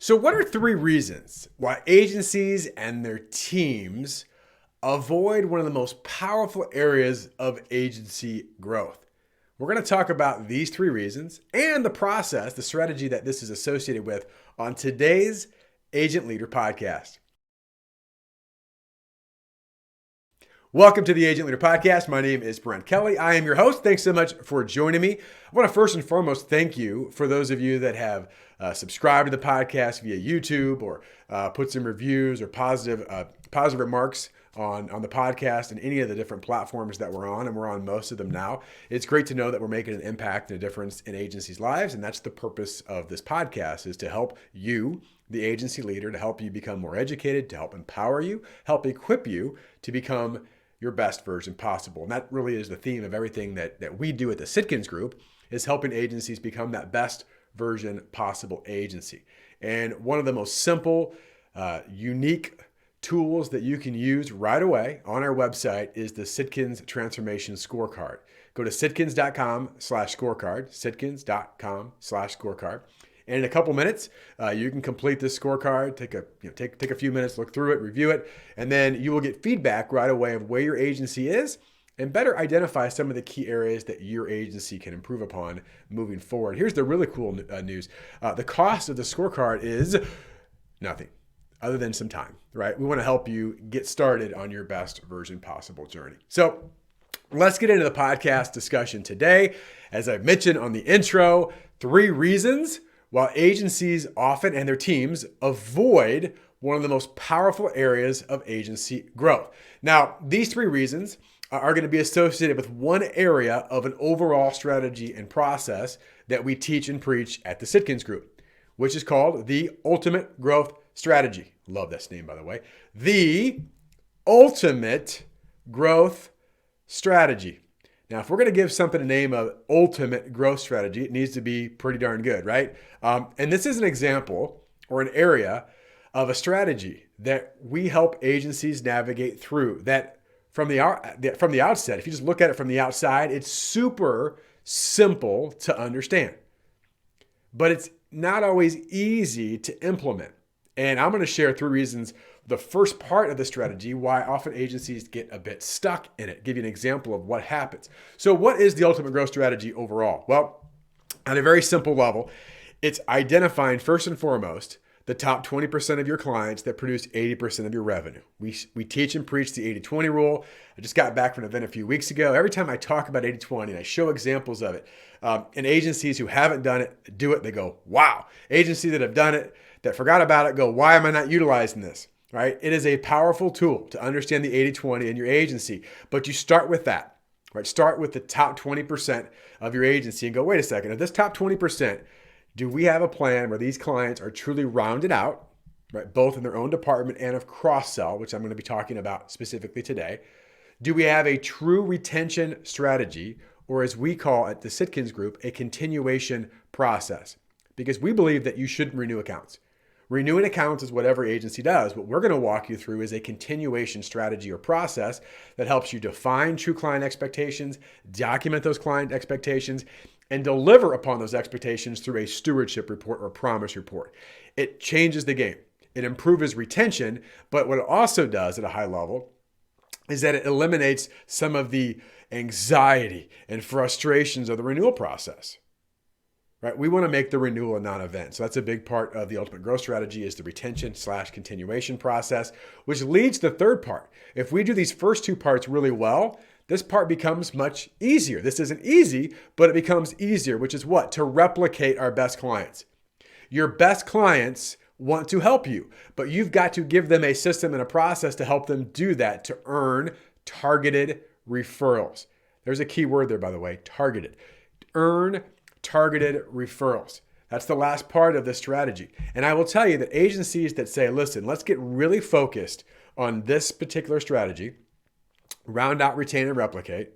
So, what are three reasons why agencies and their teams avoid one of the most powerful areas of agency growth? We're going to talk about these three reasons and the process, the strategy that this is associated with on today's Agent Leader Podcast. Welcome to the Agent Leader Podcast. My name is Brent Kelly. I am your host. Thanks so much for joining me. I want to first and foremost thank you for those of you that have subscribed to the podcast via YouTube or put some reviews or positive remarks on the podcast and any of the different platforms that we're on, and we're on most of them now. It's great to know that we're making an impact and a difference in agencies' lives, and that's the purpose of this podcast, is to help you, the agency leader, to help you become more educated, to help empower you, help equip you to become your best version possible. And that really is the theme of everything that we do at the Sitkins Group, is helping agencies become that best version possible agency. And one of the most simple, unique tools that you can use right away on our website is the Sitkins Transformation Scorecard. Go to sitkins.com/scorecard, sitkins.com/scorecard. And in a couple minutes, you can complete this scorecard, take a few minutes, look through it, review it, and then you will get feedback right away of where your agency is and better identify some of the key areas that your agency can improve upon moving forward. Here's the really cool news. The cost of the scorecard is nothing other than some time, right? We want to help you get started on your best version possible journey. So let's get into the podcast discussion today. As I've mentioned on the intro, 3 reasons why agencies often and their teams avoid one of the most powerful areas of agency growth. Now, these 3 reasons are going to be associated with one area of an overall strategy and process that we teach and preach at the Sitkins Group, which is called the Ultimate Growth Strategy. Love this name, by the way. The Ultimate Growth Strategy. Now, if we're going to give something a name of ultimate growth strategy, it needs to be pretty darn good, right? And this is an example or an area of a strategy that we help agencies navigate through. That from the outset, if you just look at it from the outside, it's super simple to understand, but it's not always easy to implement. And I'm going to share 3 reasons. The first part of the strategy, why often agencies get a bit stuck in it. Give you an example of what happens. So what is the ultimate growth strategy overall? Well, at a very simple level, it's identifying first and foremost the top 20% of your clients that produce 80% of your revenue. We teach and preach the 80-20 rule. I just got back from an event a few weeks ago. Every time I talk about 80-20 and I show examples of it, and agencies who haven't done it, do it, they go, wow. Agencies that have done it, that forgot about it, go, why am I not utilizing this? Right? It is a powerful tool to understand the 80-20 in your agency, but you start with that, right? Start with the top 20% of your agency and go, wait a second, if this top 20%, do we have a plan where these clients are truly rounded out, right? Both in their own department and of cross-sell, which I'm going to be talking about specifically today. Do we have a true retention strategy, or as we call at the Sitkins Group, a continuation process? Because we believe that you shouldn't renew accounts. Renewing accounts is what every agency does. What we're going to walk you through is a continuation strategy or process that helps you define true client expectations, document those client expectations, and deliver upon those expectations through a stewardship report or promise report. It changes the game. It improves retention, but what it also does at a high level is that it eliminates some of the anxiety and frustrations of the renewal process. Right? We want to make the renewal a non-event. So that's a big part of the ultimate growth strategy, is the retention/continuation process, which leads to the third part. If we do these first 2 parts really well, this part becomes much easier. This isn't easy, but it becomes easier, which is what? To replicate our best clients. Your best clients want to help you, but you've got to give them a system and a process to help them do that, to earn targeted referrals. There's a key word there, by the way, targeted. Earn targeted referrals. That's the last part of this strategy. And I will tell you that agencies that say, listen, let's get really focused on this particular strategy, round out, retain, and replicate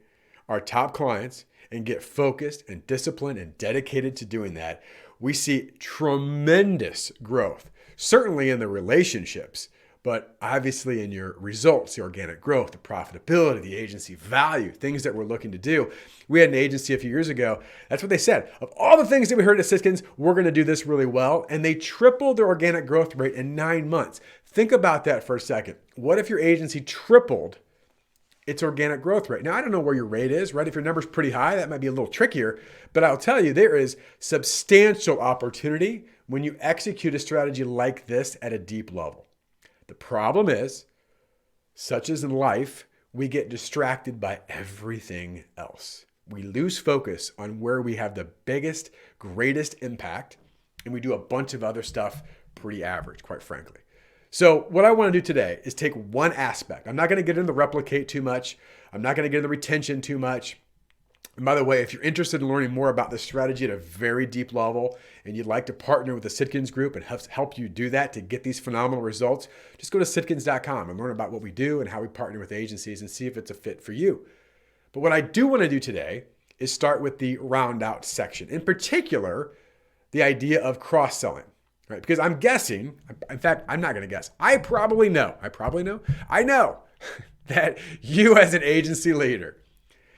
our top clients, and get focused and disciplined and dedicated to doing that, we see tremendous growth, certainly in the relationships, but obviously in your results, the organic growth, the profitability, the agency value, things that we're looking to do. We had an agency a few years ago. That's what they said. Of all the things that we heard at Sitkins, we're going to do this really well. And they tripled their organic growth rate in 9 months. Think about that for a second. What if your agency tripled its organic growth rate? Now, I don't know where your rate is, right? If your number's pretty high, that might be a little trickier, but I'll tell you, there is substantial opportunity when you execute a strategy like this at a deep level. The problem is, such as in life, we get distracted by everything else. We lose focus on where we have the biggest, greatest impact, and we do a bunch of other stuff pretty average, quite frankly. So what I want to do today is take one aspect. I'm not going to get into the replicate too much. I'm not going to get into retention too much. And by the way, if you're interested in learning more about this strategy at a very deep level and you'd like to partner with the Sitkins Group and help you do that to get these phenomenal results, just go to sitkins.com and learn about what we do and how we partner with agencies and see if it's a fit for you. But what I do want to do today is start with the round out section. In particular, the idea of cross-selling. Right? Because I'm guessing, in fact, I'm not going to guess. I know that you as an agency leader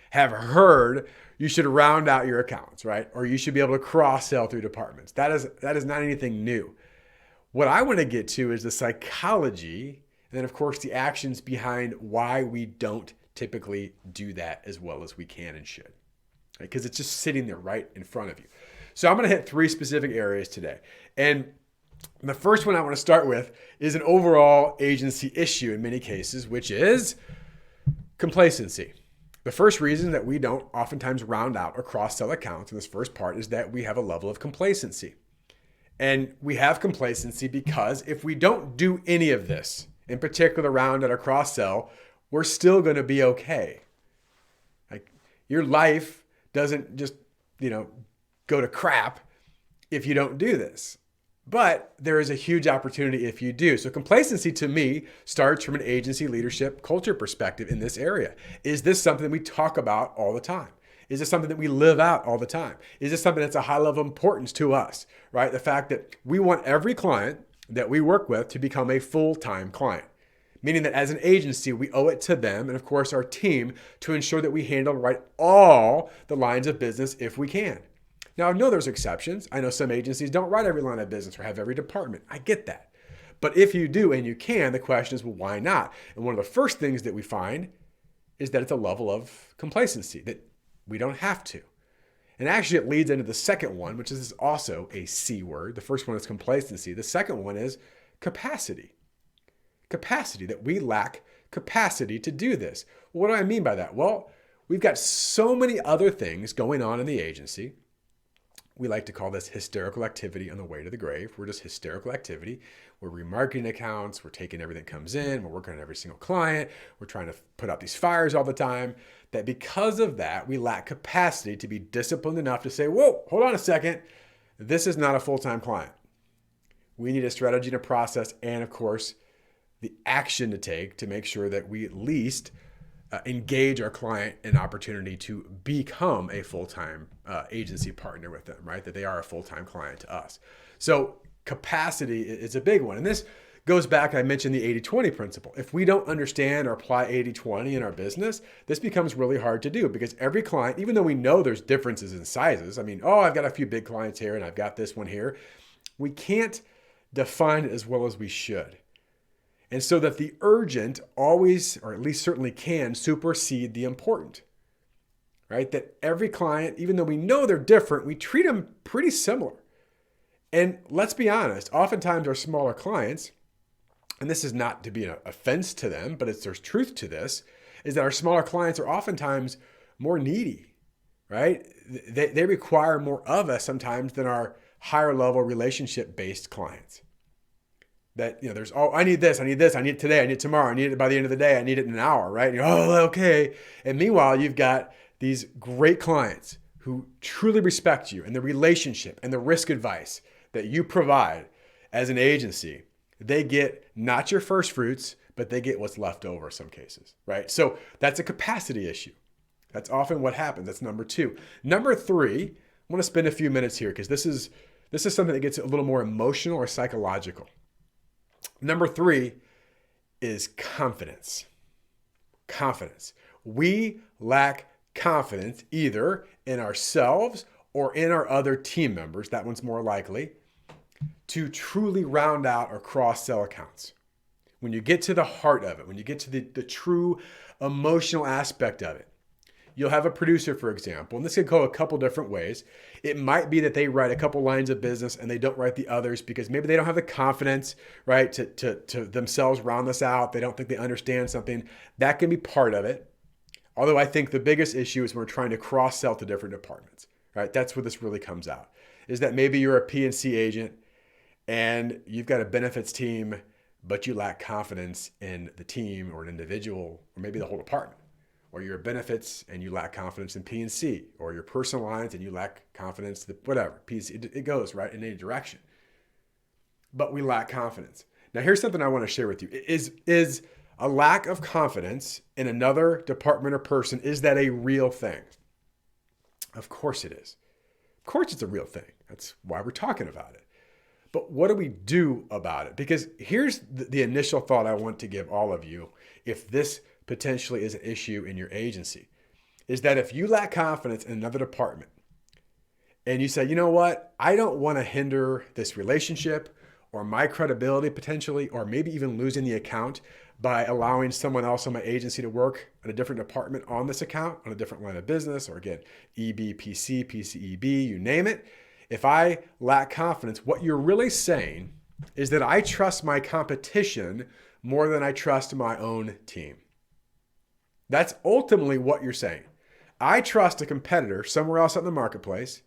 have heard you should round out your accounts, right? Or you should be able to cross-sell through departments. That is not anything new. What I want to get to is the psychology and then, of course, the actions behind why we don't typically do that as well as we can and should. Because it's just sitting there right in front of you. So I'm going to hit 3 specific areas today. And the first one I want to start with is an overall agency issue in many cases, which is complacency. The first reason that we don't oftentimes round out or cross-sell accounts in this first part is that we have a level of complacency. And we have complacency because if we don't do any of this, in particular round out or cross-sell, we're still going to be okay. Like your life doesn't just, go to crap if you don't do this. But there is a huge opportunity if you do. So complacency to me starts from an agency leadership culture perspective in this area. Is this something we talk about all the time? Is this something that we live out all the time? Is this something that's a high level of importance to us, right? The fact that we want every client that we work with to become a full-time client. Meaning that as an agency, we owe it to them and of course our team to ensure that we handle right all the lines of business if we can. Now, I know there's exceptions. I know some agencies don't write every line of business or have every department. I get that. But if you do and you can, the question is, well, why not? And one of the first things that we find is that it's a level of complacency, that we don't have to. And actually, it leads into the second one, which is also a C word. The first one is complacency. The second one is capacity. Capacity, that we lack capacity to do this. What do I mean by that? Well, we've got so many other things going on in the agency. We like to call this hysterical activity on the way to the grave. We're just hysterical activity. We're remarketing accounts. We're taking everything that comes in. We're working on every single client. We're trying to put out these fires all the time. That because of that, we lack capacity to be disciplined enough to say, whoa, hold on a second. This is not a full-time client. We need a strategy and a process and, of course, the action to take to make sure that we at least engage our client in opportunity to become a full-time agency partner with them, right? That they are a full-time client to us. So capacity is a big one. And this goes back, I mentioned the 80-20 principle. If we don't understand or apply 80-20 in our business, this becomes really hard to do because every client, even though we know there's differences in sizes, I've got a few big clients here and I've got this one here, we can't define it as well as we should. And so that the urgent always, or at least certainly can, supersede the important, right? That every client, even though we know they're different, we treat them pretty similar. And let's be honest, oftentimes our smaller clients, and this is not to be an offense to them, but there's truth to this, is that our smaller clients are oftentimes more needy, right? They require more of us sometimes than our higher level relationship-based clients. That, there's, I need this, I need it today, I need it tomorrow, I need it by the end of the day, I need it in an hour, right? And okay. And meanwhile, you've got these great clients who truly respect you and the relationship and the risk advice that you provide as an agency. They get not your first fruits, but they get what's left over in some cases, right? So that's a capacity issue. That's often what happens. That's number 2. Number 3, I want to spend a few minutes here because this is something that gets a little more emotional or psychological. Number 3 is confidence. Confidence. We lack confidence either in ourselves or in our other team members, that one's more likely, to truly round out or cross-sell accounts. When you get to the heart of it, when you get to the true emotional aspect of it, you'll have a producer, for example, and this could go a couple different ways. It might be that they write a couple lines of business and they don't write the others because maybe they don't have the confidence, right, to themselves round this out. They don't think they understand something. That can be part of it. Although I think the biggest issue is when we're trying to cross-sell to different departments, right? That's where this really comes out, is that maybe you're a P&C agent and you've got a benefits team, but you lack confidence in the team or an individual or maybe the whole department. Or you're benefits and you lack confidence in P&C, or your personal lines and you lack confidence, whatever, P&C, it goes right in any direction. But we lack confidence. Now here's something I want to share with you. Is a lack of confidence in another department or person, is that a real thing? Of course it is. Of course it's a real thing. That's why we're talking about it. But what do we do about it? Because here's the initial thought I want to give all of you if this potentially is an issue in your agency, is that if you lack confidence in another department and you say, you know what, I don't want to hinder this relationship or my credibility potentially, or maybe even losing the account by allowing someone else on my agency to work at a different department on this account, on a different line of business, or again, EB, PC, PCEB, you name it. If I lack confidence, what you're really saying is that I trust my competition more than I trust my own team. That's ultimately what you're saying. I trust a competitor somewhere else in the marketplace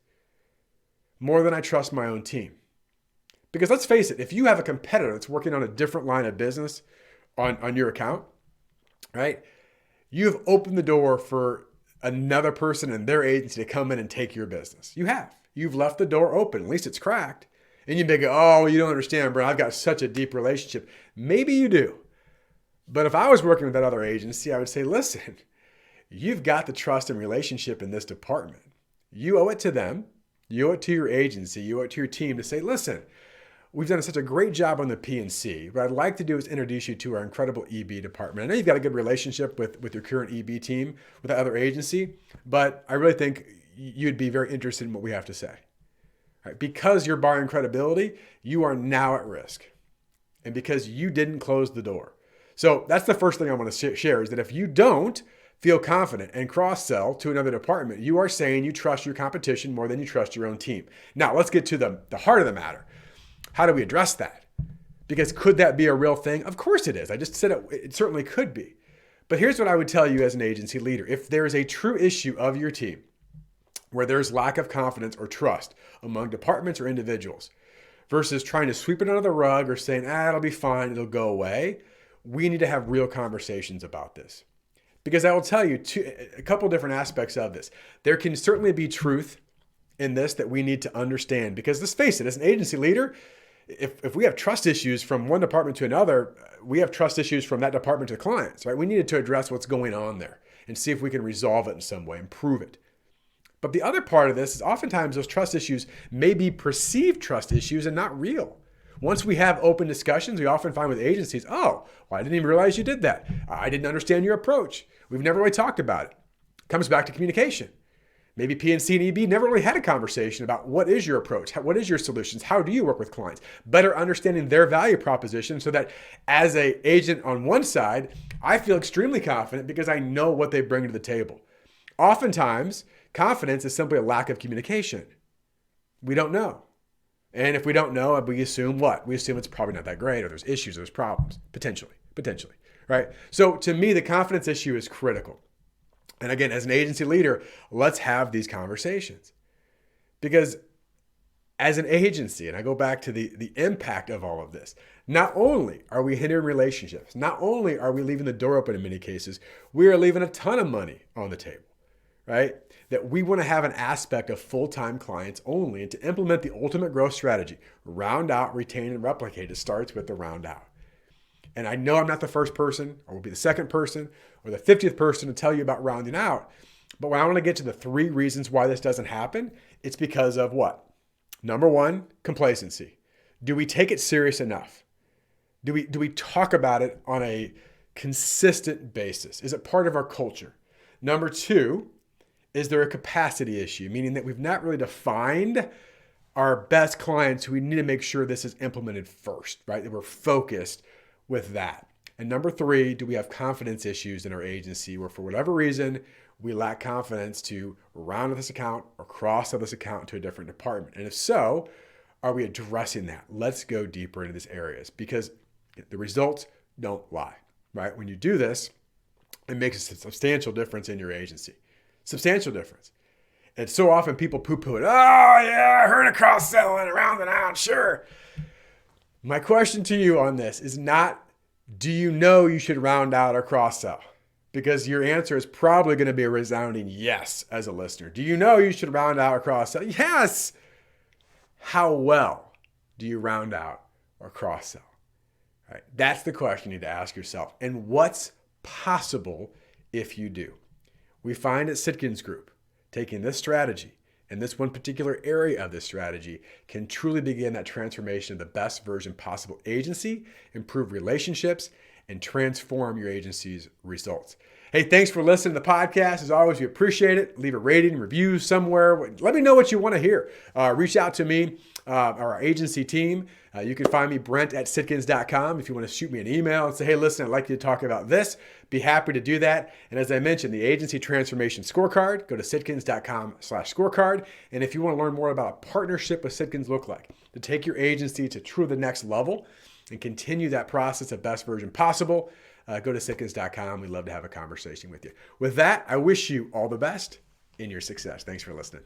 more than I trust my own team. Because let's face it, if you have a competitor that's working on a different line of business on your account, right? You've opened the door for another person in their agency to come in and take your business. You have. You've left the door open. At least it's cracked. And you may go, oh, you don't understand, Brent. I've got such a deep relationship. Maybe you do. But if I was working with that other agency, I would say, listen, you've got the trust and relationship in this department. You owe it to them. You owe it to your agency. You owe it to your team to say, listen, we've done such a great job on the P&C. What I'd like to do is introduce you to our incredible EB department. I know you've got a good relationship with your current EB team, with that other agency, but I really think you'd be very interested in what we have to say. Right? Because you're borrowing credibility, you are now at risk. And because you didn't close the door. So that's the first thing I want to share, is that if you don't feel confident and cross-sell to another department, you are saying you trust your competition more than you trust your own team. Now, let's get to the heart of the matter. How do we address that? Because could that be a real thing? Of course it is. I just said it certainly could be. But here's what I would tell you as an agency leader. If there is a true issue of your team where there's lack of confidence or trust among departments or individuals versus trying to sweep it under the rug or saying, it'll be fine, it'll go away, we need to have real conversations about this. Because I will tell you a couple different aspects of this. There can certainly be truth in this that we need to understand. Because let's face it, as an agency leader, if we have trust issues from one department to another, we have trust issues from that department to clients, right? We needed to address what's going on there and see if we can resolve it in some way, improve it. But the other part of this is oftentimes those trust issues may be perceived trust issues and not real. Once we have open discussions, we often find with agencies, oh, well, I didn't even realize you did that. I didn't understand your approach. We've never really talked about it. Comes back to communication. Maybe P&C and EB never really had a conversation about what is your approach? What is your solutions? How do you work with clients? Better understanding their value proposition so that as an agent on one side, I feel extremely confident because I know what they bring to the table. Oftentimes, confidence is simply a lack of communication. We don't know. And if we don't know, we assume what? We assume it's probably not that great, or there's issues, there's problems, potentially, right? So to me, the confidence issue is critical. And again, as an agency leader, let's have these conversations. Because as an agency, and I go back to the impact of all of this, not only are we hindering relationships, not only are we leaving the door open in many cases, we are leaving a ton of money on the table, right? That we want to have an aspect of full-time clients only, and to implement the ultimate growth strategy, round out, retain, and replicate. It starts with the round out. And I know I'm not the first person, or will be the second person, or the 50th person to tell you about rounding out. But when I want to get to the 3 reasons why this doesn't happen, it's because of what? Number 1, complacency. Do we take it serious enough? Do we talk about it on a consistent basis? Is it part of our culture? Number two, is there a capacity issue, meaning that we've not really defined our best clients who we need to make sure this is implemented first, right? That we're focused with that. And number three, do we have confidence issues in our agency where for whatever reason, we lack confidence to round this account or cross-sell this account to a different department? And if so, are we addressing that? Let's go deeper into these areas because the results don't lie, right? When you do this, it makes a substantial difference in your agency. Substantial difference. And so often people poo-poo it. Oh yeah, I heard of cross-selling, rounding out, sure. My question to you on this is not, do you know you should round out or cross-sell? Because your answer is probably going to be a resounding yes as a listener. Do you know you should round out or cross-sell? Yes. How well do you round out or cross-sell? Right. That's the question you need to ask yourself. And what's possible if you do? We find at Sitkins Group, taking this strategy and this one particular area of this strategy can truly begin that transformation of the best version possible agency, improve relationships, and transform your agency's results. Hey, thanks for listening to the podcast. As always, we appreciate it. Leave a rating, review somewhere. Let me know what you want to hear. Reach out to me or our agency team. You can find me, Brent at Sitkins.com. If you want to shoot me an email and say, hey, listen, I'd like you to talk about this, be happy to do that. And as I mentioned, the Agency Transformation Scorecard, go to Sitkins.com/scorecard. And if you want to learn more about a partnership with Sitkins look like, to take your agency to truly the next level and continue that process of best version possible, go to Sitkins.com. We'd love to have a conversation with you. With that, I wish you all the best in your success. Thanks for listening.